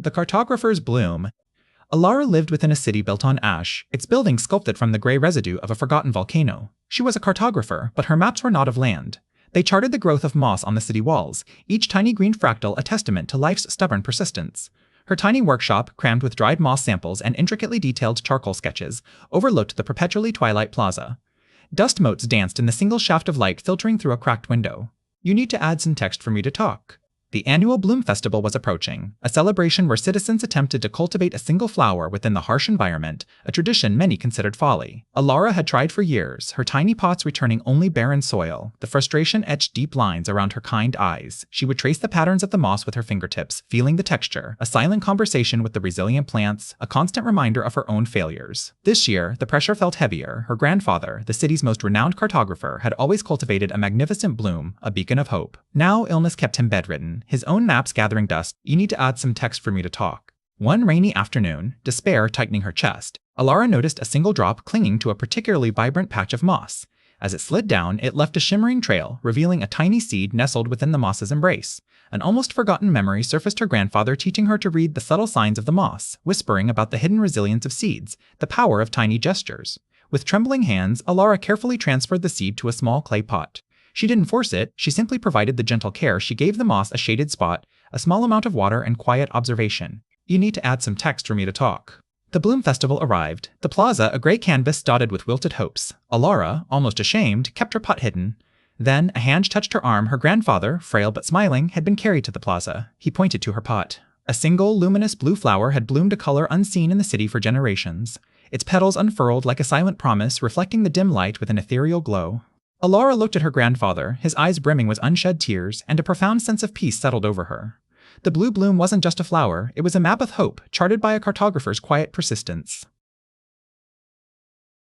The Cartographer's Bloom. Alara lived within a city built on ash, its buildings sculpted from the gray residue of a forgotten volcano. She was a cartographer, but her maps were not of land. They charted the growth of moss on the city walls, each tiny green fractal a testament to life's stubborn persistence. Her tiny workshop, crammed with dried moss samples and intricately detailed charcoal sketches, overlooked the perpetually twilight plaza. Dust motes danced in the single shaft of light filtering through a cracked window. You need to add some text for me to talk. The annual Bloom Festival was approaching, a celebration where citizens attempted to cultivate a single flower within the harsh environment, a tradition many considered folly. Alara had tried for years, her tiny pots returning only barren soil. The frustration etched deep lines around her kind eyes. She would trace the patterns of the moss with her fingertips, feeling the texture, a silent conversation with the resilient plants, a constant reminder of her own failures. This year, the pressure felt heavier. Her grandfather, the city's most renowned cartographer, had always cultivated a magnificent bloom, a beacon of hope. Now illness kept him bedridden, his own maps gathering dust. You need to add some text for me to talk. One rainy afternoon, despair tightening her chest, Alara noticed a single drop clinging to a particularly vibrant patch of moss. As it slid down, it left a shimmering trail, revealing a tiny seed nestled within the moss's embrace. An almost forgotten memory surfaced, her grandfather teaching her to read the subtle signs of the moss, whispering about the hidden resilience of seeds, the power of tiny gestures. With trembling hands, Alara carefully transferred the seed to a small clay pot. She didn't force it, she simply provided the gentle care. She gave the moss a shaded spot, a small amount of water, and quiet observation. You need to add some text for me to talk. The Bloom Festival arrived. The plaza, a gray canvas dotted with wilted hopes. Alara, almost ashamed, kept her pot hidden. Then, a hand touched her arm. Her grandfather, frail but smiling, had been carried to the plaza. He pointed to her pot. A single, luminous blue flower had bloomed a color unseen in the city for generations. Its petals unfurled like a silent promise, reflecting the dim light with an ethereal glow. Alara looked at her grandfather, his eyes brimming with unshed tears, and a profound sense of peace settled over her. The blue bloom wasn't just a flower, it was a map of hope, charted by a cartographer's quiet persistence.